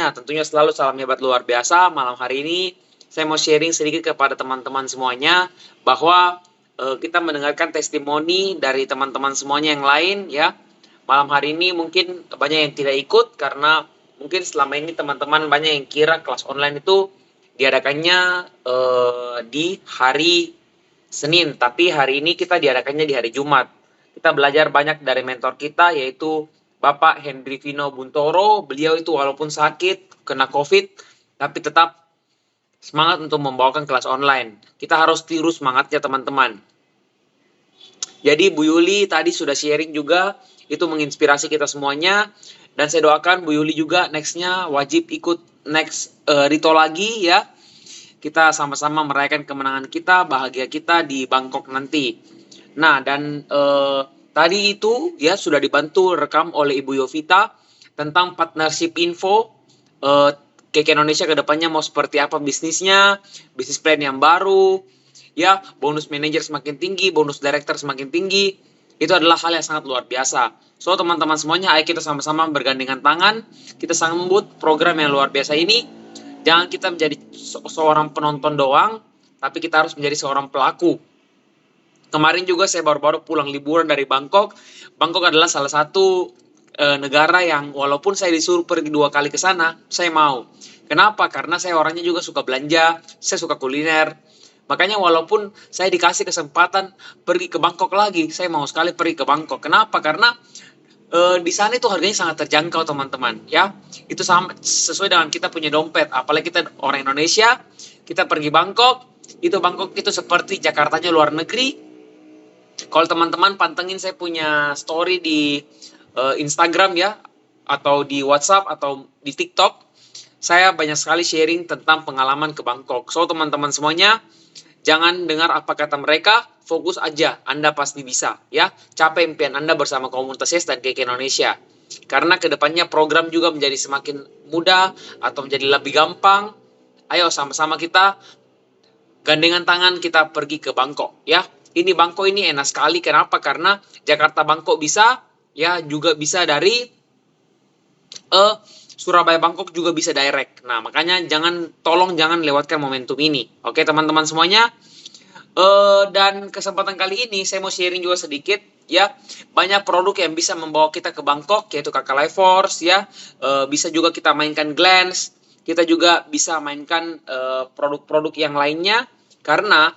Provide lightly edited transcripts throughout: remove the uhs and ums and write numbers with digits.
semuanya, tentunya selalu salam hebat luar biasa. Malam hari ini saya mau sharing sedikit kepada teman-teman semuanya bahwa kita mendengarkan testimoni dari teman-teman semuanya yang lain ya. Malam hari ini mungkin banyak yang tidak ikut karena mungkin selama ini teman-teman banyak yang kira kelas online itu diadakannya di hari Senin, tapi hari ini kita diadakannya di hari Jumat. Kita belajar banyak dari mentor kita yaitu Bapak Hendri Vino Buntoro. Beliau itu walaupun sakit, kena COVID, tapi tetap semangat untuk membawakan kelas online. Kita harus tiru semangatnya teman-teman. Jadi Bu Yuli tadi sudah sharing juga, itu menginspirasi kita semuanya. Dan saya doakan Bu Yuli juga nextnya wajib ikut next Rito lagi ya. Kita sama-sama merayakan kemenangan kita, bahagia kita di Bangkok nanti. Nah, dan tadi itu ya sudah dibantu rekam oleh Ibu Yovita tentang partnership info KK Indonesia ke depannya mau seperti apa bisnisnya, bisnis plan yang baru, ya bonus manager semakin tinggi, bonus director semakin tinggi. Itu adalah hal yang sangat luar biasa. So teman-teman semuanya, ayo kita sama-sama bergandengan tangan, kita sambut program yang luar biasa ini. Jangan kita menjadi seorang penonton doang, tapi kita harus menjadi seorang pelaku. Kemarin juga saya baru-baru pulang liburan dari Bangkok. Bangkok adalah salah satu negara yang walaupun saya disuruh pergi 2 kali ke sana, saya mau. Kenapa? Karena saya orangnya juga suka belanja, saya suka kuliner. Makanya walaupun saya dikasih kesempatan pergi ke Bangkok lagi, saya mau sekali pergi ke Bangkok. Kenapa? Karena di sana itu harganya sangat terjangkau teman-teman. Ya, itu sama sesuai dengan kita punya dompet. Apalagi kita orang Indonesia, kita pergi Bangkok, Bangkok itu seperti Jakartanya luar negeri. Kalau teman-teman pantengin saya punya story di Instagram ya, atau di WhatsApp atau di TikTok, saya banyak sekali sharing tentang pengalaman ke Bangkok. So teman-teman semuanya, jangan dengar apa kata mereka, fokus aja, Anda pasti bisa ya. Capai impian Anda bersama komunitas YES dan KK Indonesia. Karena kedepannya program juga menjadi semakin mudah atau menjadi lebih gampang. Ayo sama-sama kita gandengan tangan kita pergi ke Bangkok ya. Ini Bangkok ini enak sekali. Kenapa? Karena Jakarta Bangkok bisa, ya juga bisa dari Surabaya Bangkok juga bisa direct. Nah makanya tolong jangan lewatkan momentum ini. Oke teman-teman semuanya. Dan kesempatan kali ini saya mau sharing juga sedikit ya. Banyak produk yang bisa membawa kita ke Bangkok yaitu Kakak Life Force ya. Bisa juga kita mainkan Glance. Kita juga bisa mainkan produk-produk yang lainnya karena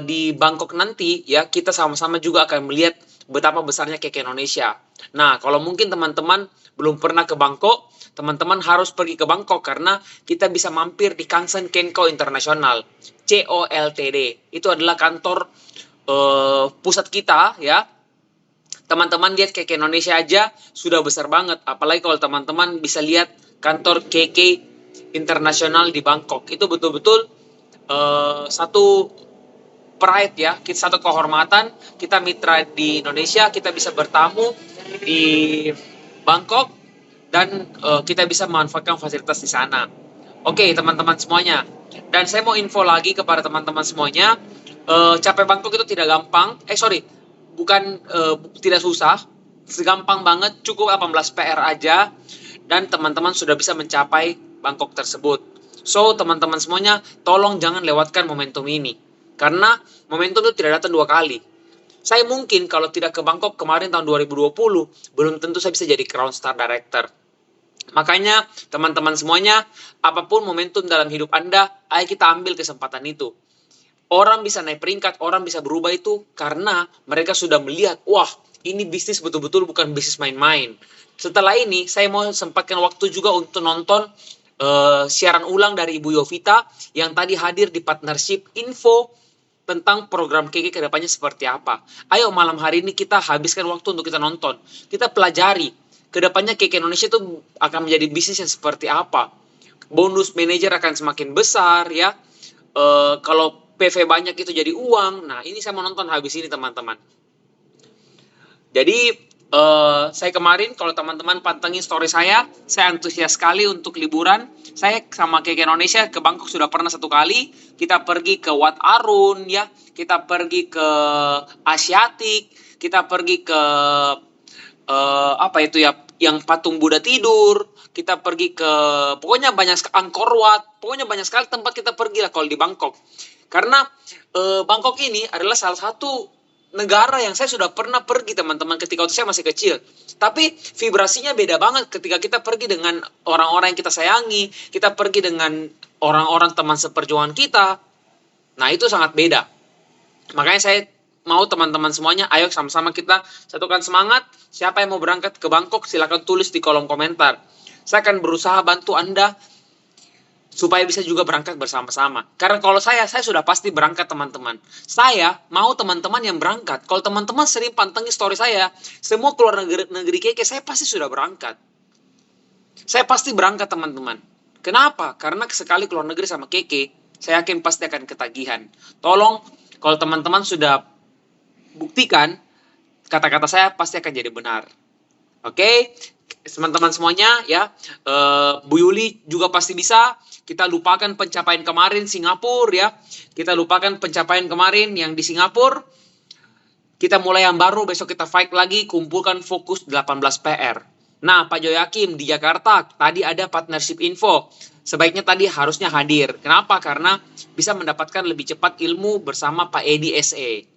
di Bangkok nanti ya kita sama-sama juga akan melihat betapa besarnya KK Indonesia. Nah, kalau mungkin teman-teman belum pernah ke Bangkok, teman-teman harus pergi ke Bangkok karena kita bisa mampir di Kangsen Kenko International, COLTD. Itu adalah kantor pusat kita ya. Teman-teman lihat KK Indonesia aja sudah besar banget, apalagi kalau teman-teman bisa lihat kantor KK International di Bangkok. Itu betul-betul satu pride ya, satu kehormatan kita mitra di Indonesia, kita bisa bertamu di Bangkok dan kita bisa memanfaatkan fasilitas di sana. Oke teman-teman semuanya, dan saya mau info lagi kepada teman-teman semuanya, capai Bangkok itu tidak gampang, tidak susah, segampang banget, cukup 18 PR aja dan teman-teman sudah bisa mencapai Bangkok tersebut. So teman-teman semuanya, tolong jangan lewatkan momentum ini. Karena momentum itu tidak datang 2 kali. Saya mungkin kalau tidak ke Bangkok kemarin tahun 2020, belum tentu saya bisa jadi Crown Star Director. Makanya teman-teman semuanya, apapun momentum dalam hidup Anda, ayo kita ambil kesempatan itu. Orang bisa naik peringkat, orang bisa berubah itu karena mereka sudah melihat, wah ini bisnis betul-betul bukan bisnis main-main. Setelah ini, saya mau sempatkan waktu juga untuk nonton siaran ulang dari Ibu Yovita yang tadi hadir di partnership info tentang program KK kedepannya seperti apa. Ayo malam hari ini kita habiskan waktu untuk kita nonton. Kita pelajari kedepannya KK Indonesia itu akan menjadi bisnis yang seperti apa. Bonus manajer akan semakin besar ya. Kalau PV banyak itu jadi uang. Nah ini saya mau nonton habis ini teman-teman. Jadi saya kemarin kalau teman-teman pantengin story saya antusias sekali untuk liburan. Saya sama KK Indonesia ke Bangkok sudah pernah 1 kali. Kita pergi ke Wat Arun ya, kita pergi ke Asiatik, kita pergi ke yang patung Buddha tidur, kita pergi ke pokoknya banyak Angkor Wat, pokoknya banyak sekali tempat kita pergi lah kalau di Bangkok. Karena Bangkok ini adalah salah satu negara yang saya sudah pernah pergi teman-teman ketika waktu saya masih kecil. Tapi vibrasinya beda banget ketika kita pergi dengan orang-orang yang kita sayangi, kita pergi dengan orang-orang teman seperjuangan kita. Nah itu sangat beda. Makanya saya mau teman-teman semuanya, ayo sama-sama kita satukan semangat. Siapa yang mau berangkat ke Bangkok, silakan tulis di kolom komentar. Saya akan berusaha bantu Anda supaya bisa juga berangkat bersama-sama. Karena kalau saya sudah pasti berangkat teman-teman. Saya mau teman-teman yang berangkat. Kalau teman-teman sering pantengin story saya, semua keluar negeri keke, saya pasti sudah berangkat. Saya pasti berangkat teman-teman. Kenapa? Karena sekali keluar negeri sama keke, saya yakin pasti akan ketagihan. Tolong, kalau teman-teman sudah buktikan, kata-kata saya pasti akan jadi benar. Oke, teman-teman semuanya ya, Bu Yuli juga pasti bisa. Kita lupakan pencapaian kemarin Singapura ya. Kita lupakan pencapaian kemarin yang di Singapura. Kita mulai yang baru, besok kita fight lagi, kumpulkan fokus 18 PR. Nah, Pak Joyakim di Jakarta, tadi ada partnership info. Sebaiknya tadi harusnya hadir. Kenapa? Karena bisa mendapatkan lebih cepat ilmu bersama Pak Edi SE.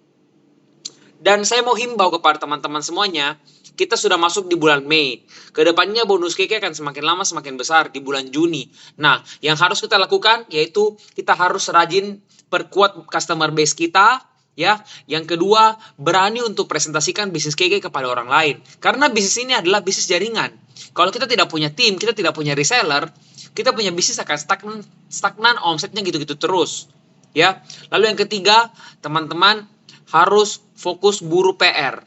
Dan saya mau himbau kepada teman-teman semuanya, kita sudah masuk di bulan Mei. Kedepannya bonus keke akan semakin lama semakin besar di bulan Juni. Nah, yang harus kita lakukan yaitu kita harus rajin perkuat customer base kita, ya. Yang kedua, berani untuk presentasikan bisnis keke kepada orang lain. Karena bisnis ini adalah bisnis jaringan. Kalau kita tidak punya tim, kita tidak punya reseller, kita punya bisnis akan stagnan omsetnya gitu-gitu terus, ya. Lalu yang ketiga, teman-teman harus fokus buru PR.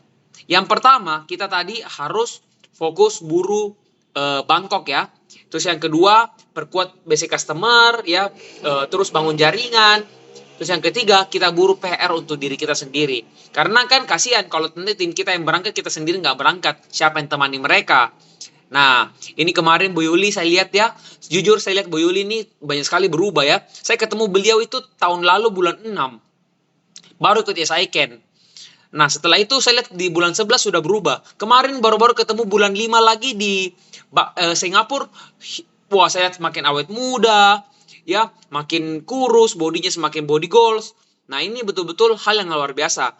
Yang pertama, kita tadi harus fokus buru Bangkok ya. Terus yang kedua, perkuat basic customer ya, terus bangun jaringan. Terus yang ketiga, kita buru PR untuk diri kita sendiri. Karena kan kasihan kalau nanti tim kita yang berangkat, kita sendiri nggak berangkat. Siapa yang temani mereka? Nah, ini kemarin Bu Yuli saya lihat ya. Jujur saya lihat Bu Yuli ini banyak sekali berubah ya. Saya ketemu beliau itu tahun lalu bulan 6. Baru ikut SICAN. Nah, setelah itu saya lihat di bulan 11 sudah berubah. Kemarin baru-baru ketemu bulan 5 lagi di Singapura. Wah, saya lihat semakin awet muda, ya, makin kurus, bodinya semakin body goals. Nah, ini betul-betul hal yang luar biasa.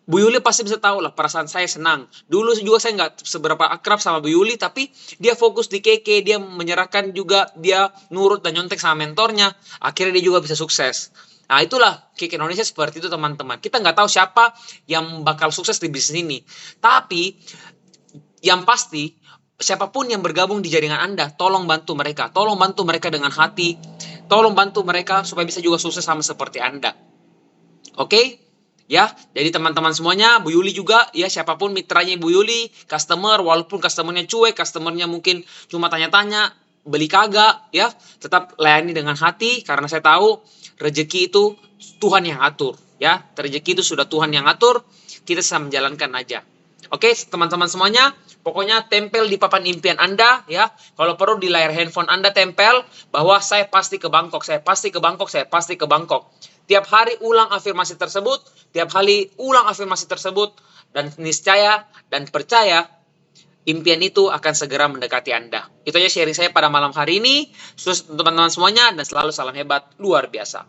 Bu Yuli pasti bisa tahu lah, perasaan saya senang. Dulu juga saya nggak seberapa akrab sama Bu Yuli, tapi dia fokus di keke, dia menyerahkan juga, dia nurut dan nyontek sama mentornya. Akhirnya dia juga bisa sukses. Nah, itulah keke Indonesia seperti itu teman-teman. Kita nggak tahu siapa yang bakal sukses di bisnis ini. Tapi, yang pasti, siapapun yang bergabung di jaringan Anda, tolong bantu mereka. Tolong bantu mereka dengan hati. Tolong bantu mereka supaya bisa juga sukses sama seperti Anda. Oke? Ya, jadi teman-teman semuanya, Bu Yuli juga, ya siapapun mitranya Bu Yuli, customer, walaupun customernya cuek, customernya mungkin cuma tanya-tanya, beli kagak, ya, tetap layani dengan hati, karena saya tahu rezeki itu Tuhan yang atur, ya. Rezeki itu sudah Tuhan yang atur, kita bisa menjalankan aja. Oke, teman-teman semuanya, pokoknya tempel di papan impian Anda, ya. Kalau perlu di layar handphone Anda tempel bahwa saya pasti ke Bangkok, saya pasti ke Bangkok, saya pasti ke Bangkok. Tiap hari ulang afirmasi tersebut, tiap hari ulang afirmasi tersebut, dan niscaya dan percaya impian itu akan segera mendekati Anda. Itu aja sharing saya pada malam hari ini. Sukses teman-teman semuanya dan selalu salam hebat luar biasa.